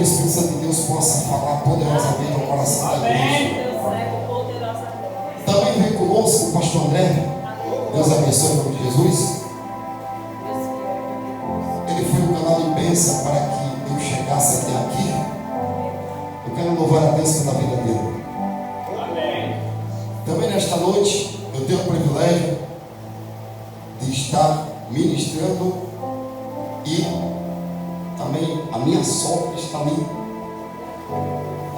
o Espírito Santo de Deus possa falar poderosamente ao coração da igreja. Também vem conosco o pastor André. Deus abençoe em nome de Jesus. Ele foi um canal de bênção para que eu chegasse até aqui. Eu quero louvar a Deus pela vida dele. Também nesta noite eu tenho o privilégio de estar ministrando e também a minha sogra está ali,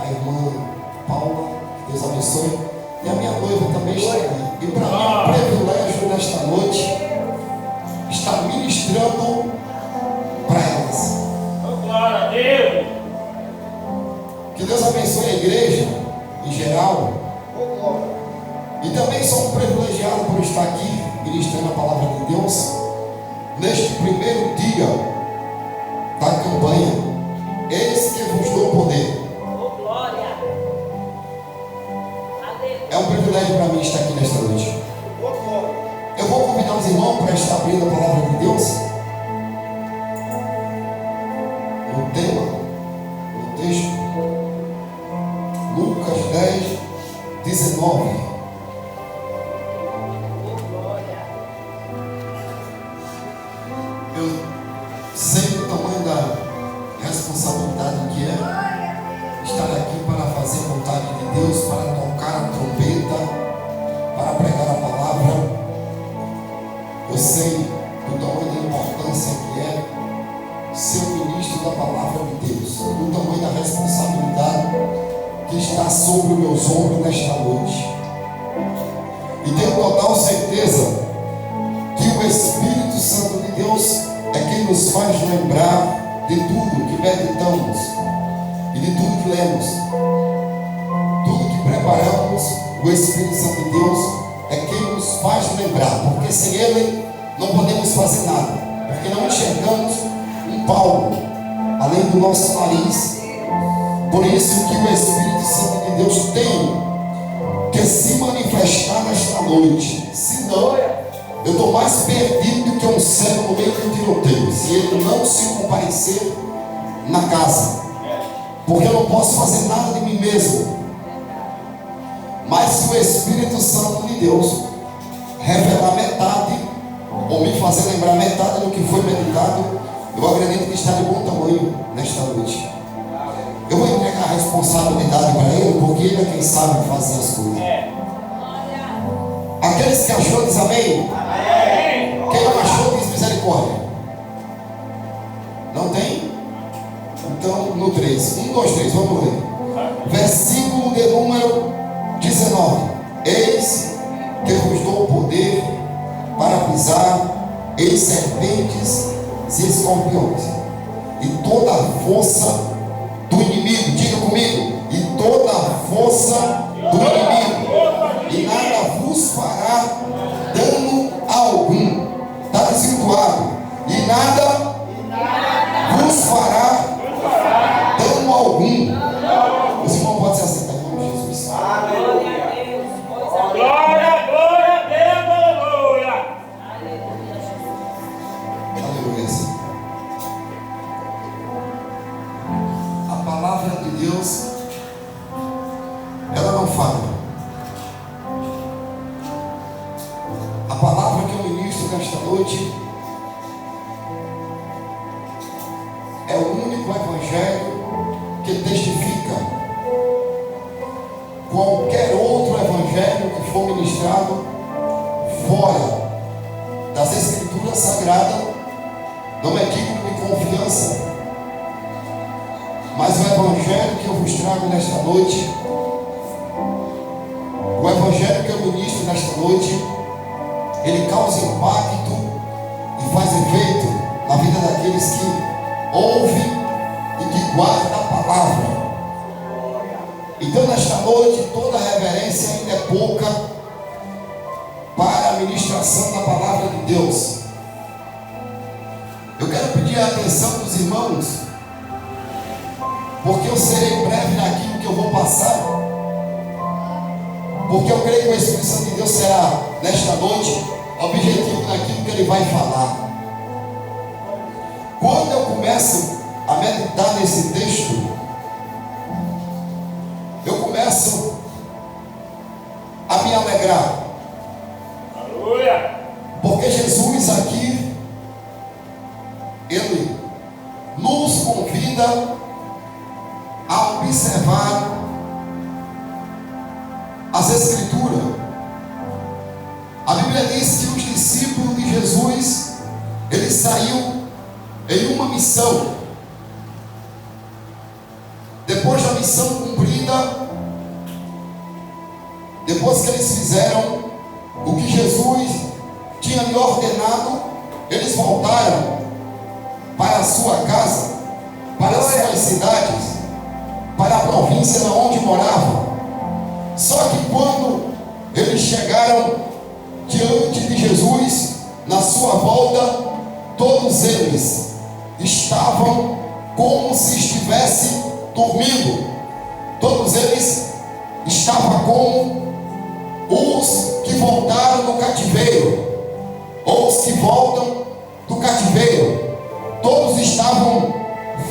a irmã Paula, que Deus abençoe, e a minha noiva também está ali. E para mim é um privilégio nesta noite estar ministrando para elas. Glória a Deus! Que Deus abençoe a igreja em geral. E também sou um privilegiado por estar aqui ministrando a palavra de Deus neste primeiro dia da campanha. Eis que vos dou poder. É um privilégio para mim estar aqui nesta noite. Eu vou convidar os irmãos para estar abrindo a palavra de Deus no tema, no texto, Lucas 10, 19. Sei o tamanho da responsabilidade que é estar aqui para fazer a vontade de Deus, para tocar a trombeta, para pregar a palavra. Eu sei do tamanho da importância que é ser o ministro da palavra de Deus, do tamanho da responsabilidade que está sobre os meus ombros nesta noite. E tenho total certeza que o Espírito Santo de Deus é quem nos faz lembrar de tudo que meditamos e de tudo que lemos, tudo que preparamos. O Espírito Santo de Deus é quem nos faz lembrar, porque sem Ele não podemos fazer nada, porque não enxergamos um palmo além do nosso nariz. Por isso que o Espírito Santo de Deus tem que se manifestar nesta noite, senão eu estou mais perdido do que um cego no meio de um tiroteio, se ele não se comparecer na casa, porque eu não posso fazer nada de mim mesmo. Mas se o Espírito Santo de Deus revelar metade, ou me fazer lembrar metade do que foi meditado, eu acredito que está de bom tamanho nesta noite. Eu vou entregar a responsabilidade para ele, porque ele é quem sabe fazer as coisas. Aqueles que achou, diz amém. Quem não achou, diz misericórdia. Não tem? Então, no 3. 1, 2, 3, vamos ler. Versículo de número 19. Eis que vos dou poder para pisar em serpentes e escorpiões, e toda a força do inimigo. Diga comigo. E toda a força do inimigo, e nada vos fará dano algum. Está desvirtuado. E nada vos fará dano algum. Os irmãos podem se assentar em nome de Jesus. Glória, glória a Deus, aleluia! Aleluia. A palavra de Deus, ela não falha. A palavra que eu ministro nesta noite é o único evangelho que testifica qualquer outro evangelho que for ministrado fora das Escrituras Sagradas. Não é digno de confiança, mas o evangelho que eu vos trago nesta noite, o evangelho que eu ministro nesta noite, ele causa impacto e faz efeito na vida daqueles que ouvem e que guardam a palavra. Então nesta noite toda reverência ainda é pouca para a ministração da palavra de Deus. Eu quero pedir a atenção dos irmãos, porque eu serei breve naquilo que eu vou passar, porque eu creio que o Espírito Santo de Deus será nesta noite objetivo naquilo que ele vai falar. Quando eu começo a meditar nesse texto, começo a me alegrar. Aleluia. Porque Jesus aqui, Ele nos convida a observar as Escrituras. A Bíblia diz que os discípulos de Jesus, eles saíram em uma missão. Depois da missão cumprida, depois que eles fizeram o que Jesus tinha lhe ordenado, eles voltaram para a sua casa, para as suas cidades, para a província onde moravam. Só que quando eles chegaram diante de Jesus, na sua volta, todos eles estavam como se estivessem dormindo. Todos eles estavam como os que voltaram do cativeiro, ou os que voltam do cativeiro. Todos estavam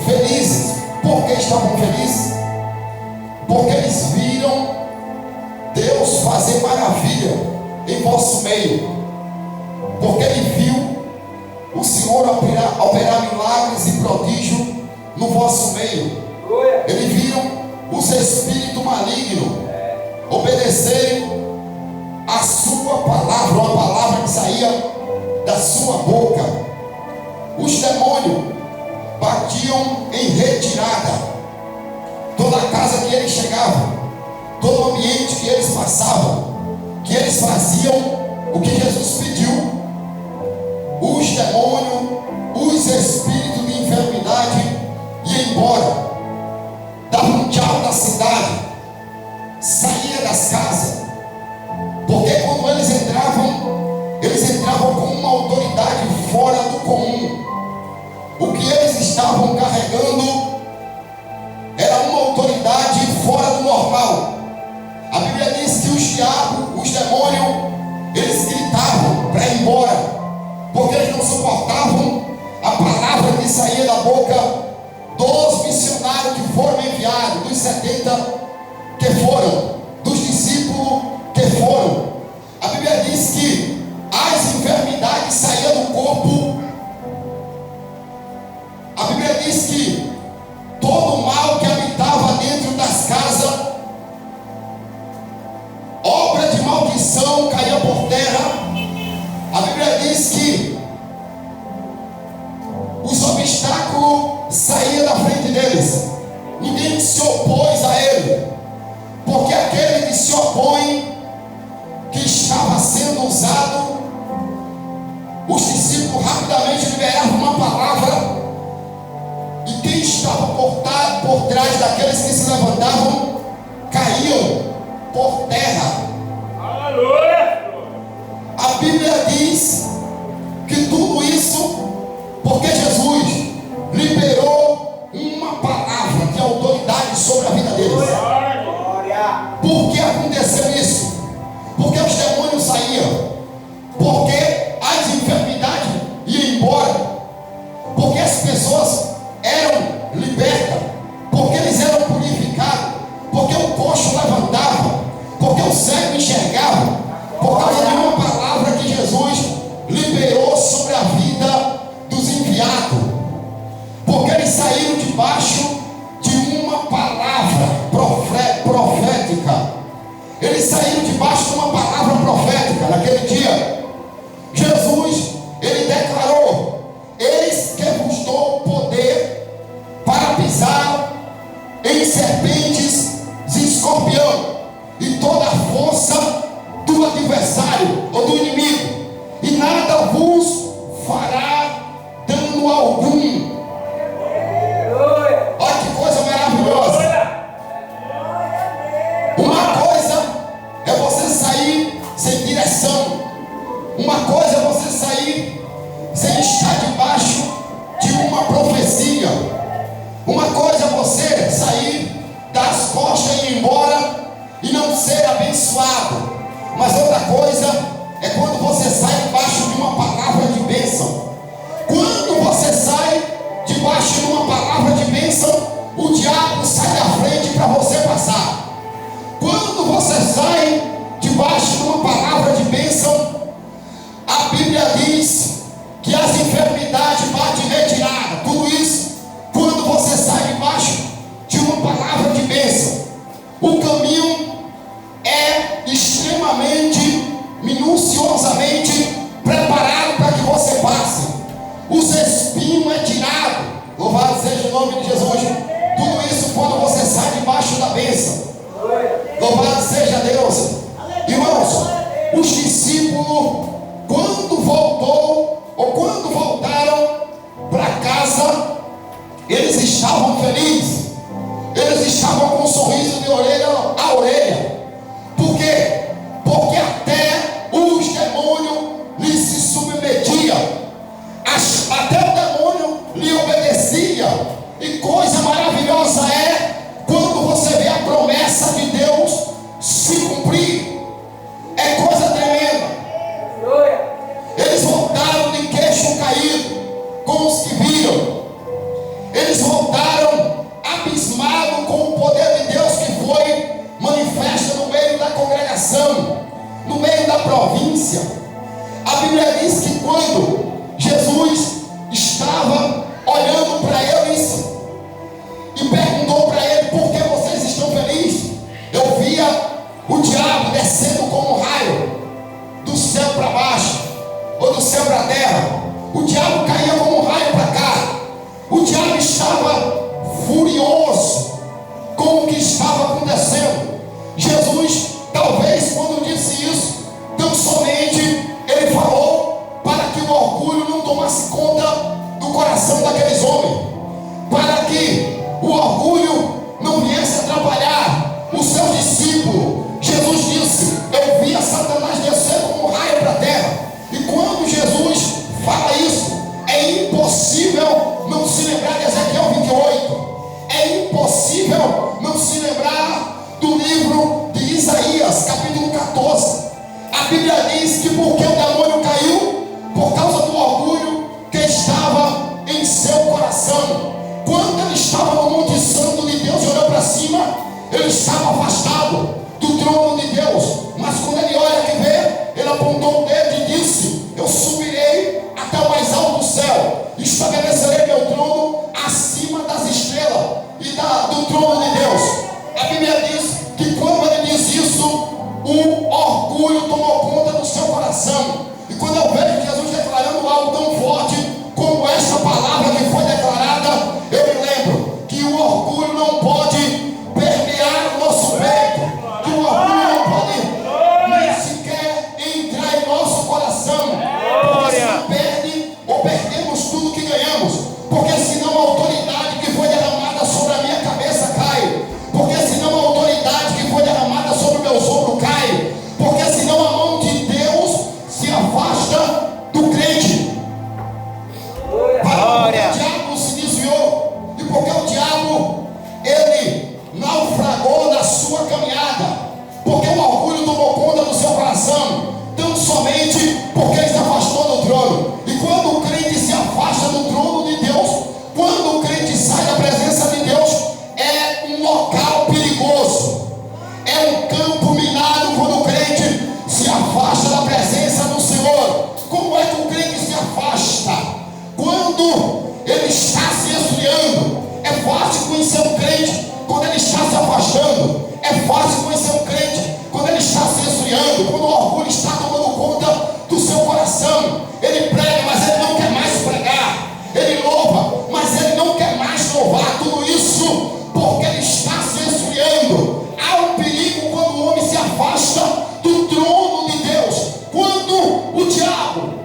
felizes. Por que estavam felizes? Porque eles viram Deus fazer maravilha em vosso meio. Porque ele viu o Senhor operar milagres e prodígios no vosso meio. Ele viu os espíritos malignos obedecerem a sua palavra, uma palavra que saía da sua boca. Os demônios batiam em retirada. Toda a casa que eles chegavam, todo o ambiente que eles passavam, que eles faziam o que Jesus pediu. Os demônios, os espíritos de enfermidade iam embora, davam tchau na cidade, saía das casas. Porque quando eles entravam com uma autoridade fora do comum. O que eles estavam carregando era uma autoridade fora do normal. A Bíblia diz que os diabos, os demônios, eles gritavam para ir embora, porque eles não suportavam a palavra que saía da boca dos missionários que foram enviados, dos 70 que foram, dos discípulos que foram. A Bíblia diz que as enfermidades saíam do corpo. A Bíblia diz que todo o mal que habitava dentro das casas, obra de maldição, caía por terra. A Bíblia diz que os obstáculos saíam da frente deles. Ninguém se opôs a ele, porque aquele que se opõe, que estava sendo usado, os discípulos rapidamente liberavam uma palavra, e quem estava por trás daqueles que se levantavam caíam por terra. Aleluia. A Bíblia diz que tudo isso porque Jesus liberou uma palavra de autoridade sobre a vida deles. Por que aconteceu isso? Porque os demônios saíam, porque as enfermidades iam embora, porque as pessoas eram libertas, porque eles eram purificados, porque o coxo levantava, porque o cego enxergava, por causa de uma palavra que Jesus liberou sobre a vida dos enviados. Porque eles saíram debaixo de uma palavra profética. Eles saíram debaixo de uma palavra profética. Naquele dia, Jesus, ele declarou: eis que vos dou poder para pisar em serpentes e escorpião, e toda a força do adversário ou do inimigo, e nada vos fará dano algum. Olha que coisa maravilhosa. Uma coisa é você sair sem direção, uma coisa é você sair sem estar debaixo de uma profecia, uma coisa é você sair das costas e ir embora e não ser abençoado, mas outra coisa é quando você sai debaixo de uma palavra de bênção. Quando você sai debaixo de uma palavra de bênção, o diabo sai da frente para você passar. nome de Jesus. Tudo isso quando você sai debaixo da bênção. Louvado seja Deus. Irmãos, os discípulos, quando voltaram para casa, eles estavam felizes. Eles estavam com um sorriso de orelha a orelha. Por quê? Porque até os demônios lhes se submetiam. Até o demônio lhe obedecia. E coisa maravilhosa é quando você vê a promessa de Deus se cumprir. É coisa tremenda. Eles voltaram de queixo caído com os que viram. Eles voltaram abismados com o poder de Deus que foi manifesto no meio da congregação, no meio da província. A Bíblia diz que quando Jesus estava olhando para eles e perguntou para ele: por que vocês estão felizes? Eu via o diabo descendo como um raio do céu para baixo, ou do céu para a terra. O diabo caía como um raio para cá. O diabo estava furioso com o que estava acontecendo. Jesus, talvez quando disse isso, tão somente ele falou para que o orgulho não tomasse conta do coração daqueles homens, para que o orgulho não viesse atrapalhar os seus discípulos. Jesus disse: eu via Satanás descer como um raio para a terra. E quando Jesus fala isso, é impossível não se lembrar de Ezequiel 28. É impossível não se lembrar do livro de Isaías, capítulo 14. A Bíblia diz que porque o demônio caiu, por causa do orgulho que estava em seu coração. Quando ele estava no Monte Santo de Deus e olhou para cima, ele estava afastado do trono de Deus. Mas quando ele olha que vê, ele apontou o dedo e disse: eu subirei até o mais alto do céu, estabelecerei meu trono acima das estrelas e do trono de Deus. A Bíblia diz que quando ele diz isso, o orgulho tomou conta do seu coração. E quando eu vejo Jesus declarando algo tão forte como esta palavra que foi declarada, eu me lembro que o orgulho não pode permear o nosso peito, que o orgulho não pode nem sequer entrar em nosso coração, porque senão perde ou perdemos tudo que ganhamos, porque senão a autoridade que foi derramada sobre a minha cabeça cai, porque senão a autoridade que foi derramada sobre o meu ombro cai, porque senão a mão de Deus se afasta do crente. Porque o diabo se desviou, e porque o diabo ele naufragou na sua caminhada, porque o orgulho tomou conta do seu coração, tão somente porque ele se afastou do trono. E quando o crente se afasta do trono de Deus, quando o crente sai da presença de Deus, é um local perigoso, é um campo minado. Quando o crente se afasta da presença do Senhor, como é que o crente se afasta? Quando ele está se esfriando. É fácil conhecer um crente quando ele está se afastando. É fácil conhecer um crente quando ele está se esfriando, quando o orgulho está tomando conta do seu coração. Ele prega, mas ele não quer mais pregar. Ele louva, mas ele não quer mais louvar. Tudo isso porque ele está se esfriando. Há um perigo quando o homem se afasta do trono de Deus. Quando o diabo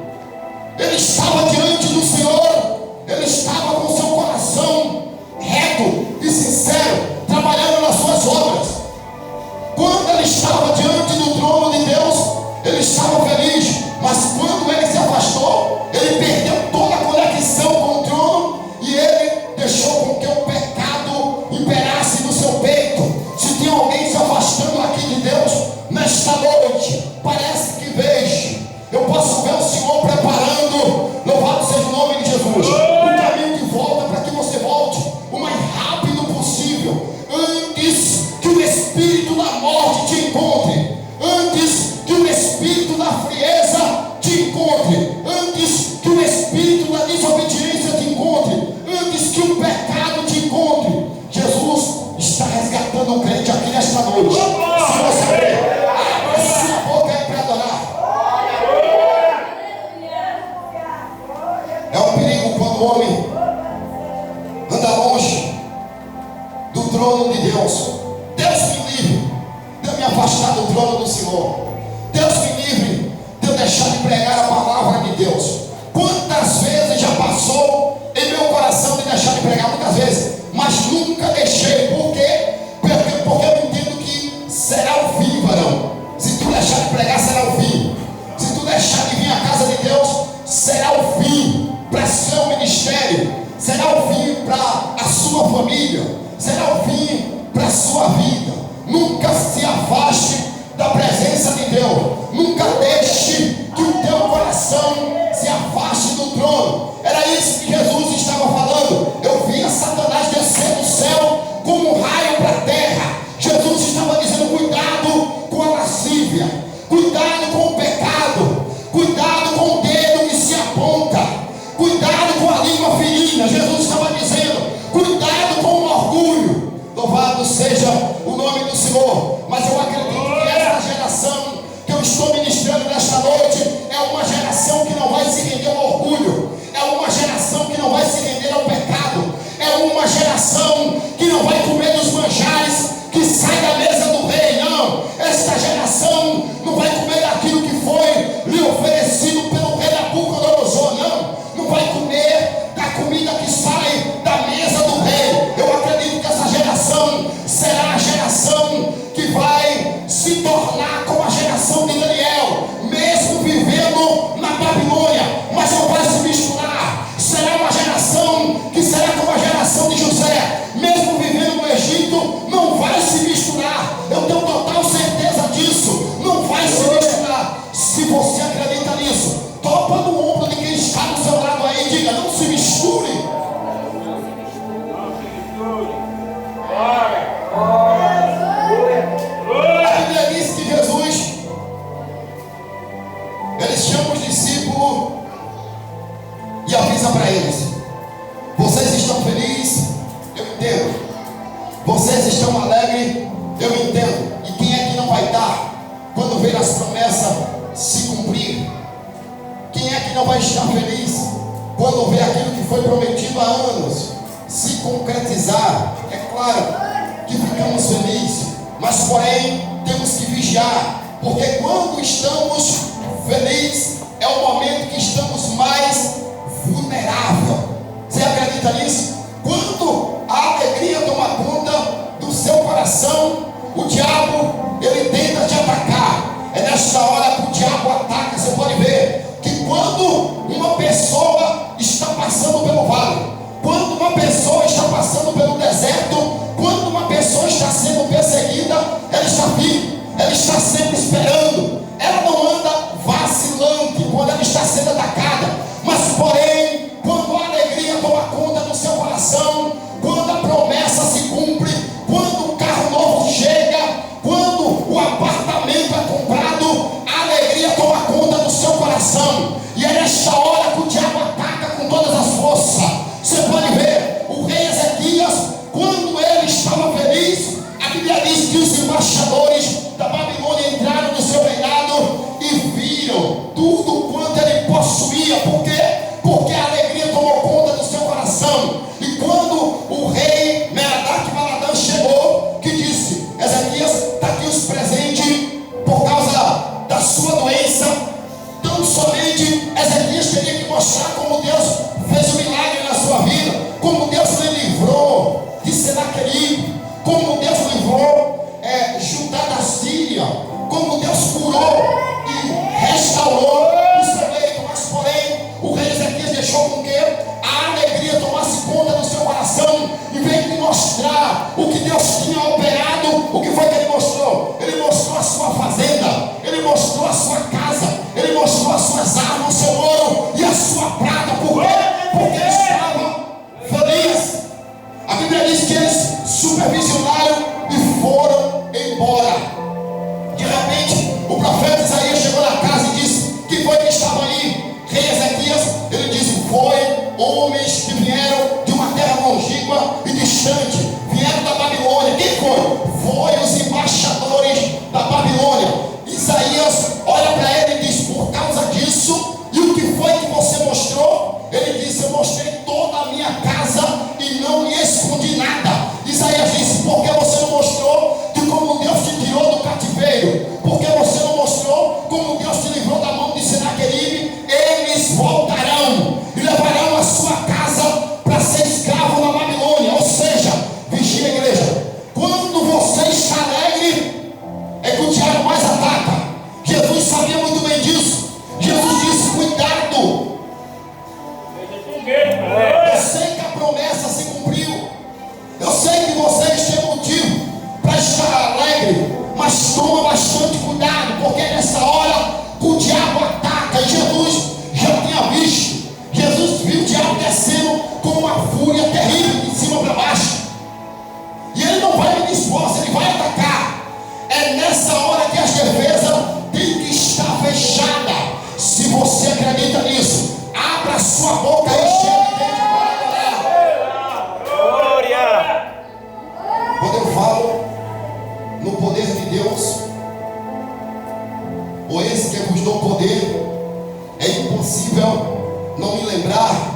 ele estava diante do Senhor, ele estava com seu coração reto e sincero, trabalhando nas suas obras. Quando ele estava diante do trono de Deus, ele estava feliz. Mas quando ele se afastou, ele perdeu toda a conexão com o trono e ele deixou com que o pecado imperasse no seu peito. Se tem alguém se afastando aqui de Deus nesta noite, parece que vejo, eu posso ver o Senhor preparando, louvado seja o nome de Jesus, o caminho de volta, para que você volte o mais rápido possível, antes que o espírito da morte te encontre, antes que o espírito da frieza te encontre, antes que o espírito da desobediência te encontre, antes que o pecado te encontre. Jesus está resgatando o crente aqui nesta noite. Se você crê, abra sua boca aí para adorar. É um perigo quando o homem anda longe Cuidado com o pecado. Cuidado com o dedo que se aponta. Cuidado com a língua ferina. Jesus estava dizendo: cuidado com o orgulho. Louvado seja o nome do Senhor. Mas eu acredito que essa geração que eu estou ministrando nesta noite é uma geração que não vai se render ao orgulho. É uma geração que não vai se render ao pecado. É uma geração que não vai comer dos manjares que sai da mesa do rei. Não. Esta geração não vai comer daquilo que foi lhe oferecido pelo rei Nabucodonosor. Não vai comer da comida que sai da mesa do rei. Eu acredito que essa geração será a geração que vai se tornar como a geração de Daniel, mesmo vivendo na Babilônia, mas não vai se misturar. Será uma geração que será como a geração de José, mesmo vivendo no Egito, não vai se misturar. Eu tenho total certeza disso. Não vai se misturar. Se você acredita nisso, topa no ombro de quem está do seu lado aí e diga: não se misture. A Bíblia diz que Jesus, ele chama os discípulos e avisa para eles: vocês estão felizes? Eu entendo. Vocês estão alegres? Eu entendo. E quem é que não vai estar quando ver as promessas se cumprir? Quem é que não vai estar feliz quando ver aquilo que foi prometido há anos se concretizar? É claro que ficamos felizes, mas porém temos que vigiar, porque quando estamos felizes é o momento que estamos mais vulneráveis. Você acredita nisso? Quando a alegria toma conta do seu coração, o diabo, ele tenta te atacar. É nesta hora que o diabo ataca. Você pode ver que quando uma pessoa está passando pelo vale, quando uma pessoa está passando pelo deserto, quando uma pessoa está sendo perseguida, ela está firme, ela está sempre esperando, ela não anda vacilante quando ela está sendo atacada. Mas porém, quando a alegria toma conta do seu coração, quando a promessa se cumpre, quando o carro novo chega, quando o apartamento é comprado, a alegria toma conta do seu coração. E é nesta hora que o diabo ataca com todas as forças. Você pode ver, o rei Ezequias, quando ele estava feliz, a Bíblia diz que os embaixadores da Babilônia entraram no seu reinado e viram tudo quanto ele possuía. Por quê? Porque a alegria tomou conta do seu coração. E quando o rei Merodach-Baladã chegou, que disse: Ezequias, está aqui os presentes por causa da sua doença. Tão somente Ezequias teria que mostrar como Deus fez um milagre na sua vida, como Deus lhe livrou de Senaqueribe, como Deus livrou Judá da Síria, como Deus curou e restaurou o seu leito. Mas porém, o rei Ezequias deixou com que a alegria tomasse conta do seu coração, em vez de mostrar o que Deus tinha operado. O que foi que ele mostrou? Ele mostrou a sua fazenda, ele mostrou a sua casa, ele mostrou as suas armas, o seu ouro e a sua prata. Por quê? Porque ele estava feliz. A Bíblia diz que eles supervisionaram e foram embora. De repente, o profeta Isaías chegou na casa e disse: que foi que estava ali? Rei Ezequias, ele disse: foi homens que vieram de uma terra longínqua e distante, vieram da Babilônia. Quem foi? Foi os embaixadores da Babilônia. Isaías olha para ele e diz: por causa disso, e o que foi que você mostrou? Ele disse: eu mostrei toda a minha casa e não lhe escondi nada. Isaías disse: porque você não mostrou de como Deus te tirou do cativeiro? Porque você não mostrou como Deus te livrou da mão de Senaqueribe? Eles voltarão e levarão a sua casa para ser escravo na Babilônia. Ou seja, vigia, igreja, quando você está alegre, é que o diabo mais ataca. Jesus sabia muito bem disso. Jesus disse: eis que vos dou poder. É impossível não me lembrar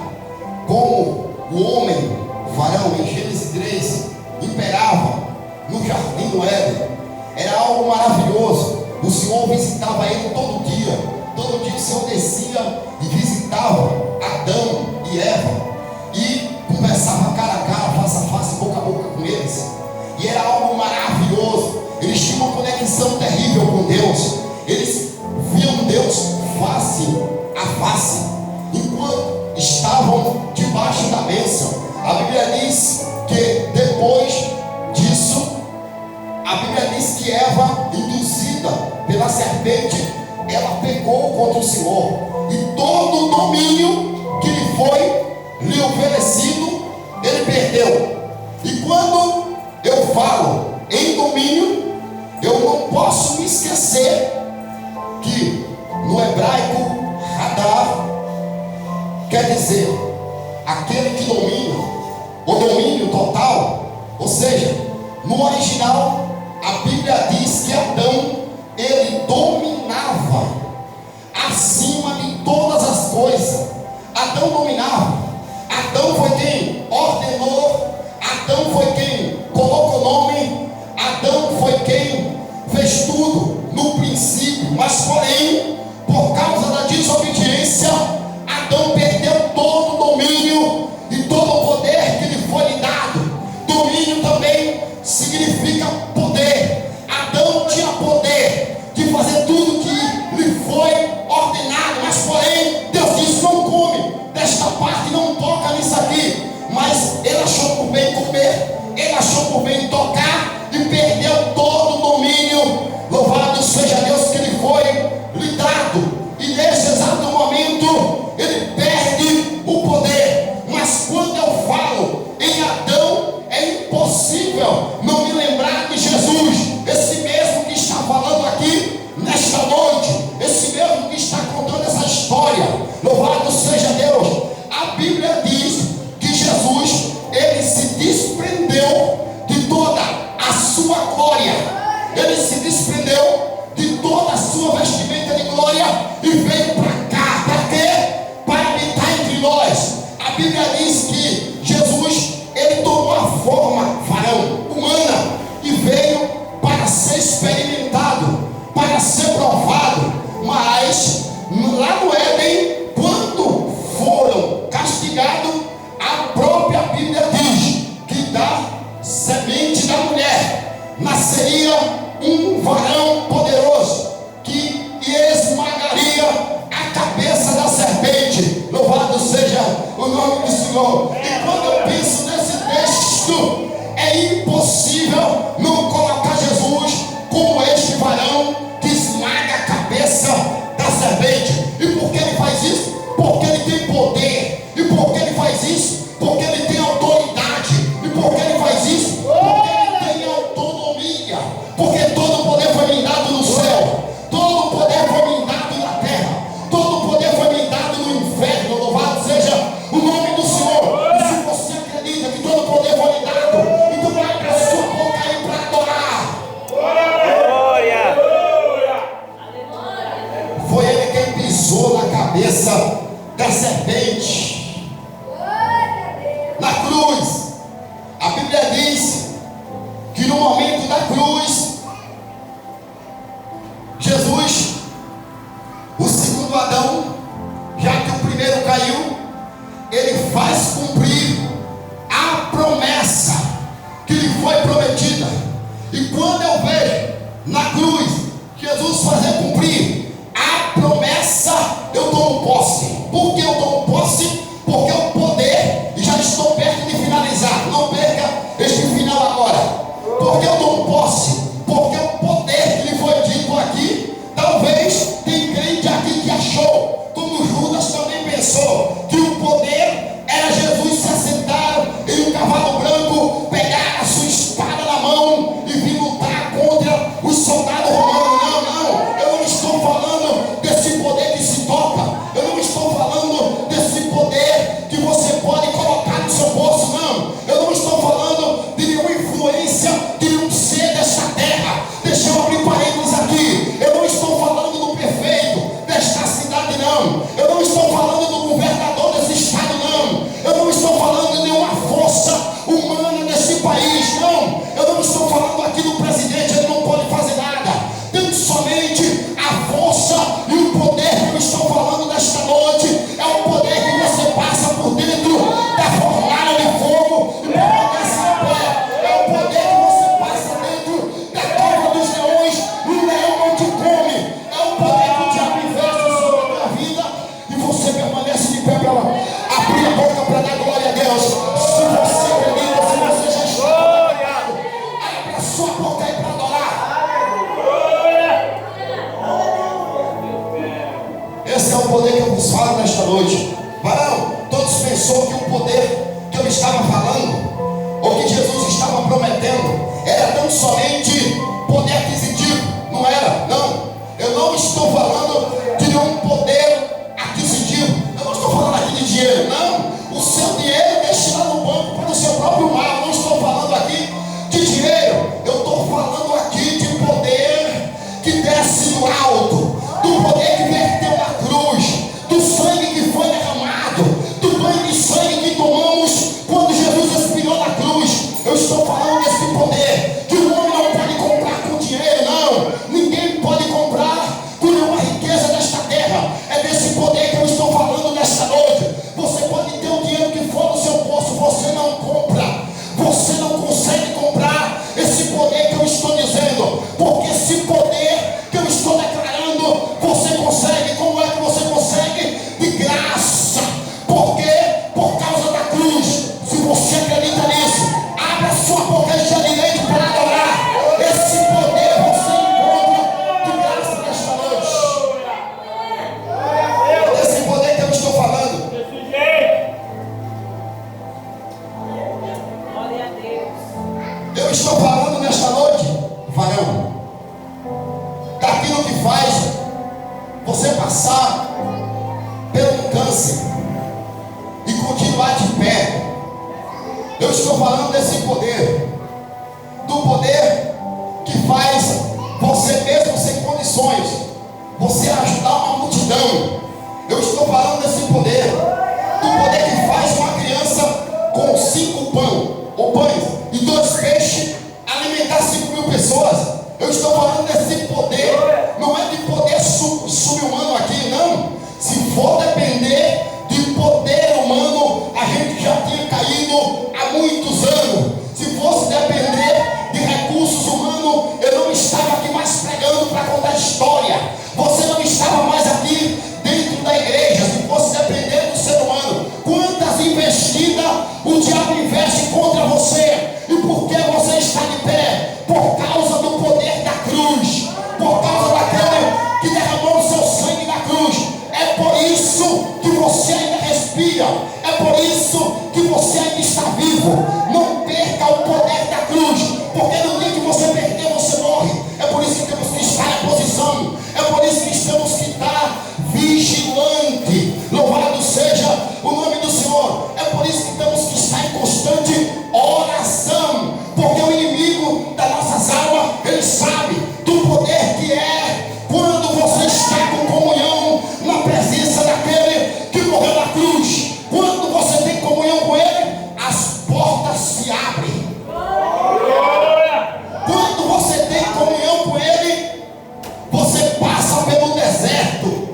como o homem, varão, em Gênesis 3, imperava no jardim do Éden. Era algo maravilhoso. O Senhor visitava ele todo dia. Todo dia o Senhor descia e visitava Adão e Eva e conversava cara a cara, face a face, boca a boca com eles. E era algo maravilhoso. Eles tinham uma conexão terrível com Deus. Eles viam Deus face a face enquanto estavam debaixo da bênção. A Bíblia diz que depois disso, a Bíblia diz que Eva, induzida pela serpente, ela pecou contra o Senhor, e todo o domínio que lhe oferecido, ele perdeu. E quando eu falo em domínio, eu não posso me esquecer que no hebraico Hadar quer dizer aquele que domina, o domínio total. Ou seja, no original a Bíblia diz que Adão, ele dominava acima de todas as coisas. Adão dominava. Adão foi quem ordenou, Adão foi quem colocou o nome, Adão foi quem fez tudo no princípio. Mas porém, por causa da desobediência, Adão perdeu todo o domínio e todo o poder que lhe foi lhe dado. Domínio também significa poder. Adão tinha poder de fazer tudo que lhe foi ordenado, mas porém Deus disse: não come desta parte, não toca nisso aqui. Mas ele achou por bem comer, ele achou por bem tocar e perdeu todo o domínio. Louvado seja Deus que lhe foi lhe dado. E nesse exato momento ele perde o poder. Mas quando eu falo em Adão, é impossível não me lembrar de Jesus, esse mesmo que está falando aqui nesta noite, esse mesmo que está contando essa história. Louvado seja Deus. A Bíblia diz que Jesus, ele se desprendeu de toda a sua glória, ele se desprendeu de toda a sua vestimenta de glória e veio para cá. Para quê? Para habitar entre nós. A Bíblia diz que Jesus, ele tomou a forma varão, humana, e veio para ser experimentado, para ser provado. Mas lá no Éden, quando foram castigados, a própria Bíblia diz que da semente da mulher nasceria um varão poderoso que esmagaria a cabeça da serpente. Louvado seja o nome do Senhor. E quando eu penso nesse texto, é impossível não colocar Jesus como este varão que esmaga a cabeça da serpente. E por que ele faz isso? Porque ele tem poder. E por que ele faz isso? Porque ele tem autoridade. E por que ele faz isso? Porque ele tem autonomia. Porque todo o poder foi me dado no céu, todo o poder foi me dado na terra, todo o poder foi me dado no inferno. Louvado seja o nome do Senhor. E se você acredita que todo o poder foi me dado, então vai para a sua boca aí para adorar. Glória! Foi ele quem pisou na cabeça da serpente na cruz. A Bíblia diz que no momento da cruz, Jesus, o segundo Adão, já que o primeiro caiu, ele faz cumprir a promessa que lhe foi prometida. E quando eu vejo na cruz Jesus fazer cumprir a promessa, eu tomo posse. Por que eu tomo posse? Porque o poder, e já estou perto de finalizar, não perca este final agora. Porque eu tomo posse? Porque o poder que lhe foi dito aqui, talvez tem crente aqui que achou, como Judas também pensou, que o poder era Jesus se assentar em um cavalo branco, pegar a sua espada na mão e vir lutar contra os soldados romanos. Não, não, eu não estou falando desse poder que se toca, eu não estou falando desse poder poder que eu vos falo nesta noite. Varão, todos pensou que o poder que eu estava falando, ou que Jesus estava prometendo, era tão somente poder aquisitivo. Não era, não. Eu não estou falando de nenhum poder aquisitivo. Eu não estou falando aqui de dinheiro, não. O seu dinheiro deixe lá no banco para o seu próprio mal. Eu não estou falando aqui de dinheiro. Eu estou falando aqui de poder que desce do alto, do poder que verteu na cruz, do sangue que foi derramado, do banho de sangue que tomamos quando Jesus expirou na cruz. Eu estou falando desse poder que o homem não pode comprar com dinheiro, não. Ninguém pode comprar com nenhuma riqueza desta terra. É desse poder que eu estou falando nesta noite. Você pode ter o dinheiro que for no seu bolso, você não compra. Você não consegue comprar esse poder que eu estou dizendo, porque esse poder que eu estou declarando, você consegue. Como é que você consegue? De graça. Por quê? Por causa da cruz. Se você acredita nisso, abre a sua boca e já direito para adorar. Esse poder você encontra de graça nesta noite. É desse poder que eu estou falando. Eu estou falando nesta noite, varão, daquilo que faz você passar pelo câncer e continuar de pé. Eu estou falando desse poder, do poder que faz você mesmo sem condições, você ajudar uma multidão. Eu estou falando desse poder, do poder que faz uma criança com 5 pães e 2 peixes alimentar 5.000 pessoas. Eu estou falando desse poder. Não é de poder sub-humano aqui, não. Se for depender de poder humano, a gente já tinha caído há muitos anos. Se fosse depender de recursos humanos, eu não estava aqui mais pregando para contar história. Você não estava mais aqui dentro da igreja. Se fosse depender do ser humano, quantas investidas o diabo investe contra você? E por que você está de pé? Por causa do poder da cruz, por causa daquele que derramou o seu sangue na cruz. É por isso que você ainda respira, é por isso que você ainda está vivo. Não perca o poder da cruz, porque no dia que você perder, você morre. É por isso que temos que estar em posição, é por isso que temos que estar vigilante. Louvado seja o nome do Senhor. É por isso que temos que estar em constante oração, porque o inimigo das nossas almas, ele sabe do poder que é quando você está com comunhão na presença daquele que morreu na cruz. Quando você tem comunhão com ele, as portas se abrem. Quando você tem comunhão com ele, você passa pelo deserto.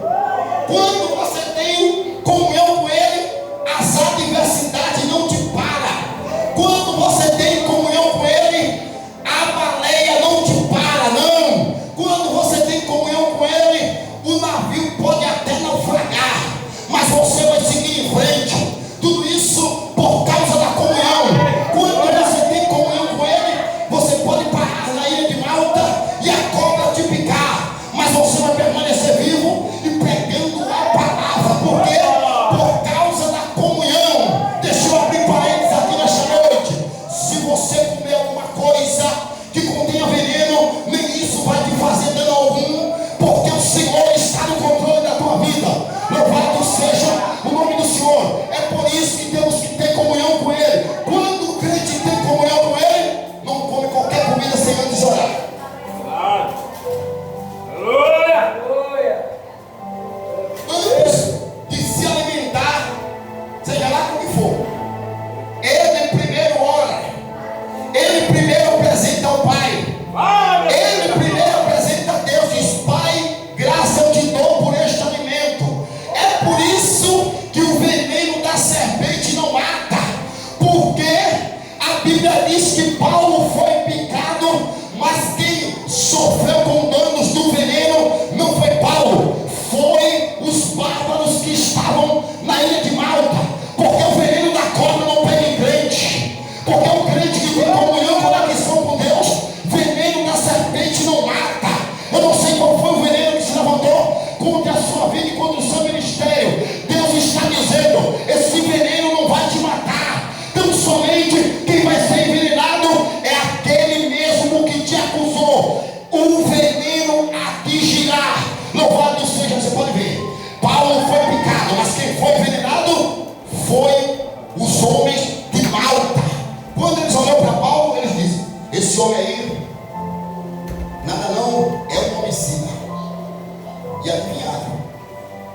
Quando você tem comunhão com ele, as adversidades não te param. Quando você tem comunhão com ele, a baleia não te para, não. Quando você tem comunhão com ele, o navio pode até naufragar, mas você vai seguir em frente. Tudo isso por causa da comunhão. Quando você tem comunhão com ele, você pode parar na ilha de Malta e a cobra te picar, mas você vai permanecer vivo e pregando a palavra. Por quê? Por causa da comunhão. Deixa eu abrir parênteses aqui nesta noite. Se você comer alguma coisa que contenha veneno, nem isso vai te fazer dano algum, porque o Senhor está no controle da tua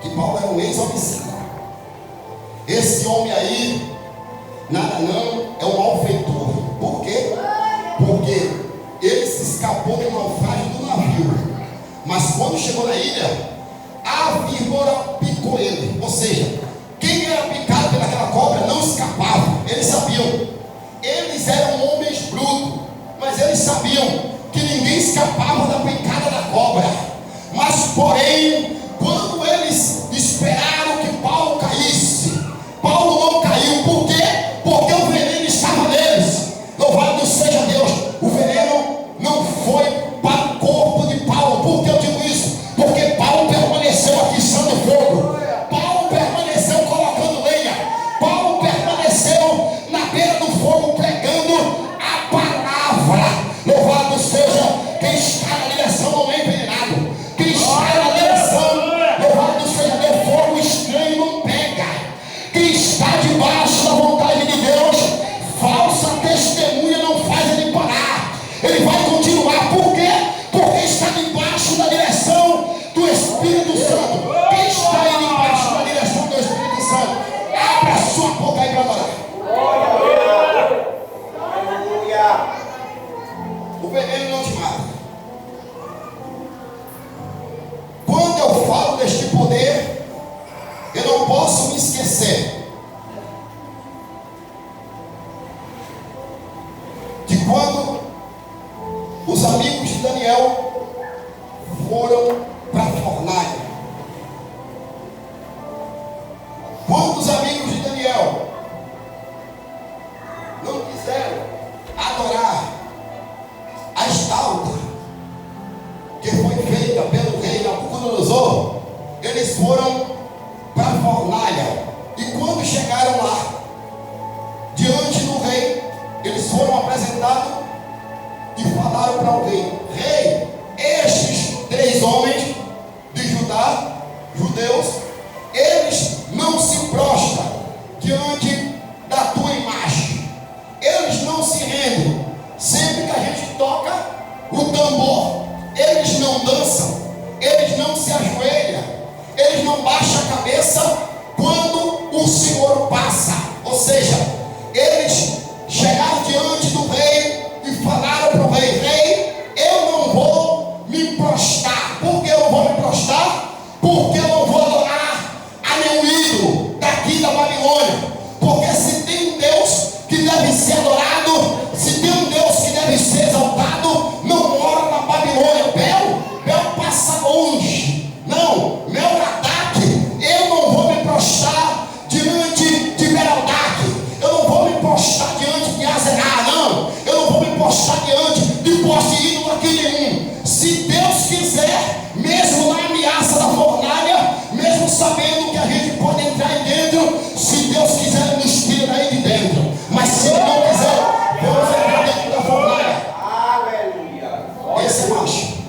que Paulo era um ex-homicida. Esse homem aí, nada não, é um malfeitor. Por quê? Porque ele se escapou do naufrágio do navio, mas quando chegou na ilha, a víbora picou ele. Ou seja, quem era picado pelaquela cobra não escapava. Eles sabiam. Eles eram homens brutos, mas eles sabiam que ninguém escapava da picada da cobra. Mas porém, quando eles esperaram que Paulo caísse, Paulo não caiu. Por quê? Porque o veneno estava neles. Louvado seja Deus. O veneno não foi para o corpo de Paulo. Por que eu digo isso? Porque Paulo permaneceu atiçando fogo. Paulo permaneceu colocando lenha. Paulo permaneceu na beira do fogo pregando a palavra. Louvado seja quem está na direção não é envenenado. Quem está na direção, louvado seja Deus, fogo estranho não pega. Quem está debaixo da vontade de Deus, falsa testemunha não faz ele parar. Ele vai continuar. Por quê? Porque está debaixo da direção do Espírito Santo. Quem está aí debaixo da direção do Espírito Santo, abra a sua boca aí para adorar. O veneno não te mata. Quando eu falo deste poder, eu não posso me esquecer de quando os amigos de Daniel foram para a fornalha. Quando os amigos de Daniel não quiseram adorar a estátua que foi feita pelo rei Nabucodonosor, eles foram para a fornalha. E quando chegaram lá, diante do rei, eles foram apresentados e falaram para o rei: rei, estes 3 homens de Judá, judeus, eles não se prostram diante da tua imagem. Eles não se rendem. Sempre que a gente toca o tambor, eles não dançam, eles não se ajoelham, eles não baixam a cabeça quando o Senhor passa. Ou seja, eles chegaram diante do rei e falaram para o rei: rei, eu não vou me prostrar. Por que eu não vou me prostrar? Porque eu não vou adorar a nenhum ídolo daqui da Babilônia. Porque se tem um Deus que deve ser adorado, se tem um Deus que deve ser exaltado, não mora na Babilônia. Bel passa longe. Não, Melradak, eu não vou me prostrar diante de Melradak. Eu não vou me prostrar diante de Azerá, não. Eu não vou me prostrar diante de poste ídolo aqui nenhum. Se Deus quiser, mesmo na ameaça da fornalha, mesmo sabendo que a gente pode entrar aí dentro, se Deus quiser, Ele nos tira daí de dentro. Mas se Ele não quiser, vamos entrar dentro da fornalha. Aleluia. Esse é macho.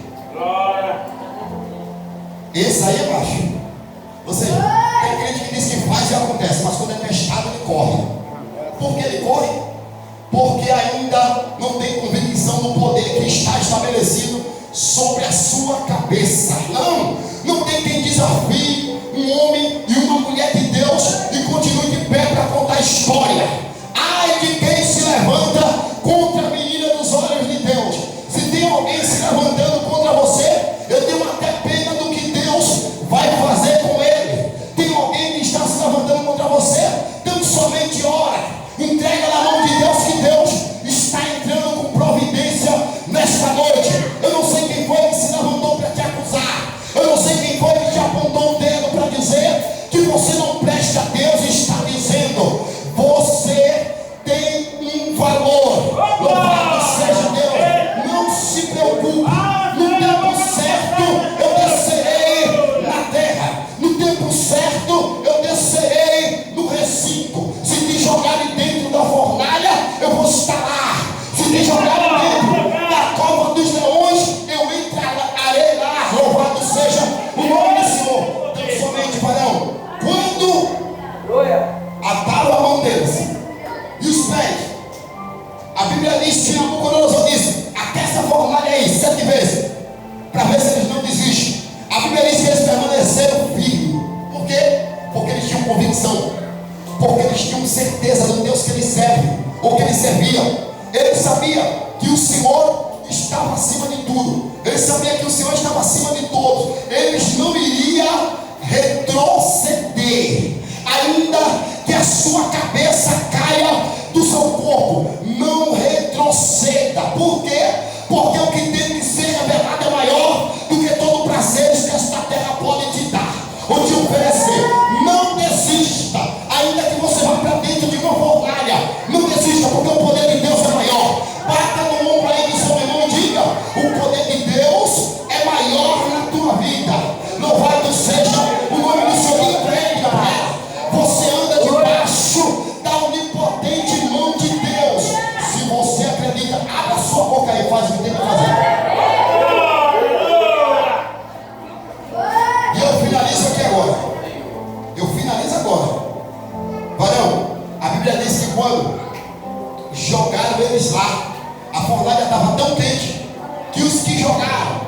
Esse aí é macho. Ou seja, tem crente que diz que faz e acontece, mas quando é testado ele corre. Por que ele corre? Porque ainda não tem convicção do poder que está estabelecido sobre a sua cabeça. Não tem quem desafie um homem e uma mulher de Deus e continue de pé para contar história. Ai de quem se levanta contra a menina dos olhos de Deus. Se tem alguém se levantando contra você, eu tenho até pena do que Deus vai fazer com ele. Tem alguém que está se levantando contra você, então somente ora, entrega na mão de Deus, que Deus está entrando com providência nesta noite. Eu não sei quem foi que se levantou para te acusar, eu não sei quem foi que te apontou sabia que o Senhor estava acima de tudo. Ele sabia que o Senhor estava acima de todos. Eles não iriam retroceder, ainda que a sua cabeça caia do seu corpo. Não retroceda. Por quê? Porque o que tem que ser revelado é maior do que todo o prazer que esta terra pode te dar ou te oferecer. Não desista, ainda que você vá para dentro de uma fornalha. Não desista, porque o poder de Deus é maior. Bata no ombro aí do seu irmão e diga: o poder de Deus é maior na tua vida. Louvado seja o nome do Senhor. Empreenda, você anda debaixo da onipotente mão de Deus. Se você acredita, abra sua boca aí e faz o que tem que fazer. E eu finalizo aqui agora. Eu finalizo agora. Varão, a Bíblia diz que quando jogaram eles lá, a fornalha estava tão quente que os que jogaram,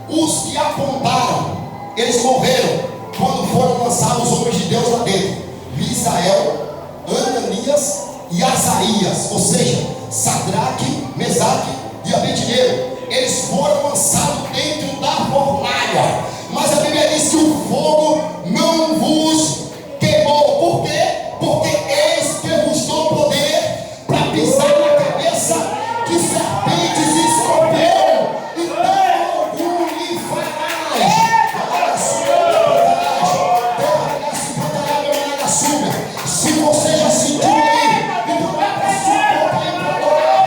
os que apontaram, eles morreram quando foram lançados os homens de Deus lá dentro. Misael, Ananias e Azarias, ou seja, Sadraque, Mesaque e Abednego. Eles foram lançados dentro da fornalha, mas a Bíblia diz que o fogo não vos queimou. Por quê? Porque eis que vos dou poder para pisar na cabeça de serpentes e escorpião, então algum lhe farás. Se você já sentiu aí, então vai para a sua boca aí para adorar.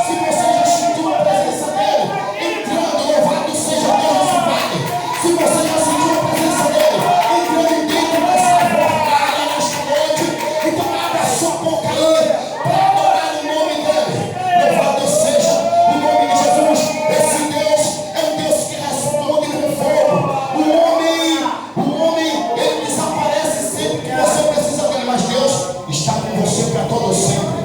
Se você já sentiu a presença dele entrando, louvado seja Deus nesse vale. Se você já sentiu a presença dele entrando dentro dessa fornalha nesta noite, então abra a sua boca aí para adorar o nome dele. Louvado seja o nome de Jesus. Esse Deus é um Deus que responde com fogo. O homem, ele desaparece sempre que você precisa dele, mas Deus está com você para todo sempre.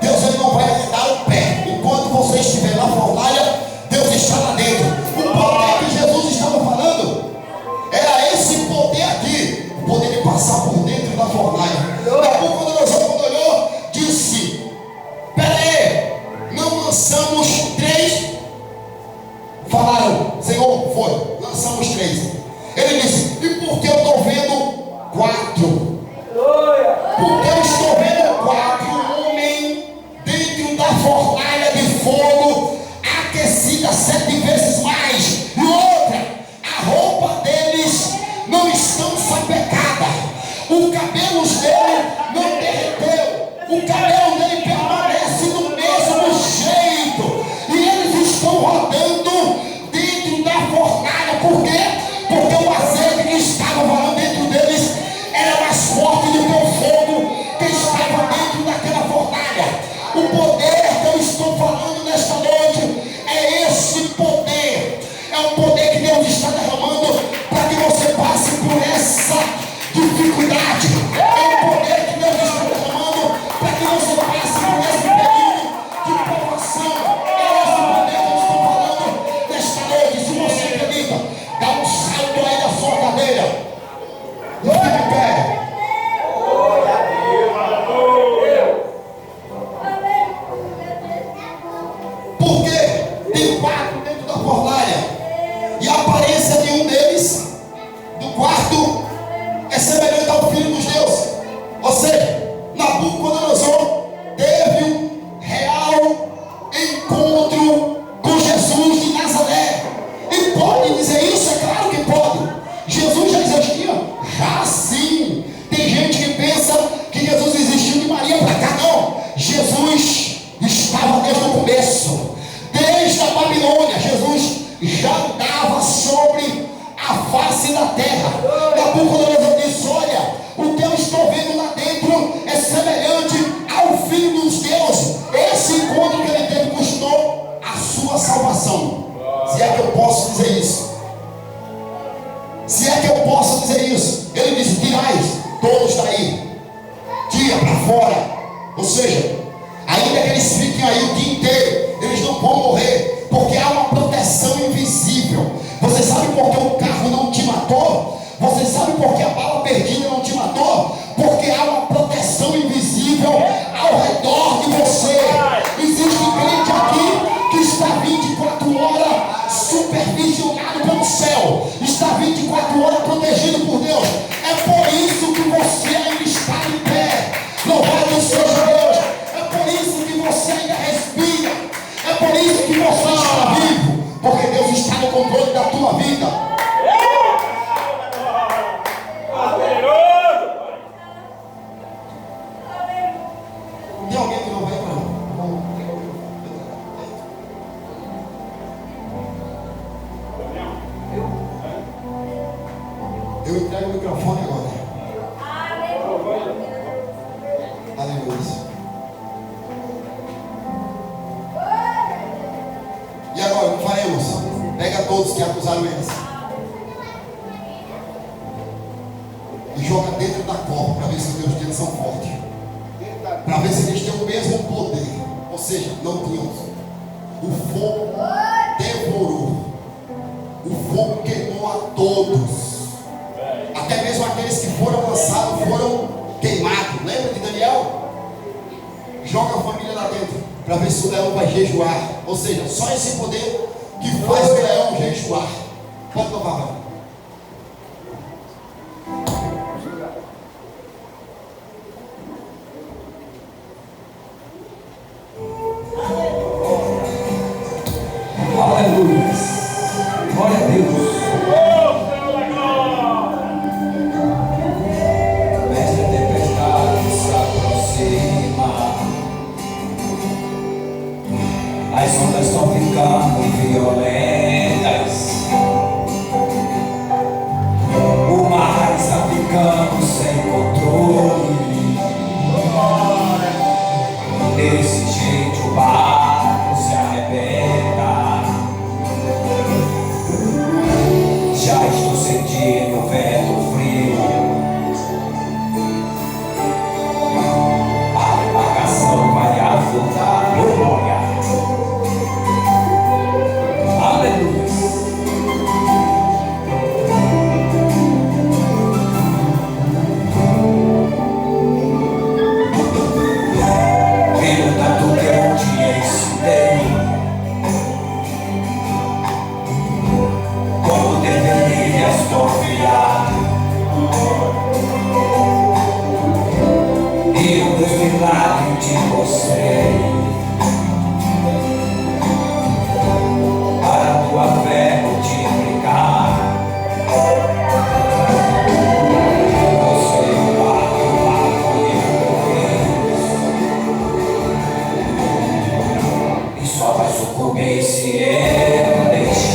Deus, ele não vai dar o pé enquanto você estiver na fornalha. Deus está lá dentro. O poder que Jesus estava falando era esse poder aqui, o poder de passar por dentro da fornalha. Nabucodonosor, quando olhou, disse: pera aí, não lançamos 3? Falaram: Senhor, foi, lançamos 3. Ele disse: e por que eu estou vendo 4? Porque eu estou vendo 4 homens dentro da fornalha de fogo, aquecida 7 vezes mais. E outra, a roupa deles não estão sapecada, o cabelo dele não derreteu, o cabelo dele permanece do mesmo jeito, e eles estão rodando dentro da fornalha. Por quê? Porque o azeite que estava rolando dentro deles era mais forte do que o fogo que estava dentro daquela fornalha. O poder que eu estou falando nesta noite é esse poder. É o poder que Deus está derramando para que você passe por essa dificuldade. É o poder que Deus está derramando para que você passe por esse período de provação. É esse poder que eu estou falando nesta noite. Se você acredita, dá um salto aí da sua cadeira e fica em pé. Porque tem 4 dentro da fornalha, e a aparência de um deles, do quarto, é semelhante ao Filho dos deuses. Ou seja, Nabucodonosor teve um real encontro com Jesus de Nazaré. E pode dizer isso? É claro que pode. Jesus já existia? Já sim. Tem gente que pensa que Jesus existiu de Maria para cá. Não. Jesus estava desde o começo. Desde a Babilônia, Jesus já andava sobre a face da terra. Nabucodonosor disse: olha, o que eu estou vendo lá dentro é semelhante ao Filho dos deuses. Esse encontro que ele teve custou a sua salvação. Se é que eu posso dizer isso. Se é que eu posso dizer isso. Ele disse: tirais todos daí, tira para fora. Ou seja, ainda que eles fiquem aí o dia inteiro, eles não vão morrer, porque há uma proteção invisível. Você sabe por que o carro não te matou? Você sabe por que a bala perdida não te matou? Porque há uma proteção invisível ao redor de você. Eu entrego o microfone agora. Aleluia. E agora, o que faremos? Pega todos que acusaram eles e joga dentro da copa para ver se os teus dedos são fortes, para ver se eles têm o mesmo poder. Ou seja, não tinham. O fogo devorou. O fogo queimou a todos. Até mesmo aqueles que foram lançados foram queimados. Lembra de Daniel? Joga a família lá dentro para ver se o leão vai jejuar. Ou seja, só esse poder que faz o leão jejuar. Pode louvar. Aleluia. Glória a Deus. Mestre, a tempestade se aproxima. As ondas estão ficando violentas. O mar está ficando sem controle. Desse jeito o barco se arrebenta. Já estou sentindo o vento frio. A embarcação vai afundar. Glória. Aleluia. Pelo tanto que eu te ensinei, como deverias confiar, e um dos milagres te mostrei, para a tua fé multiplicar. Você é o barco e só vai sucumbir se eu deixar.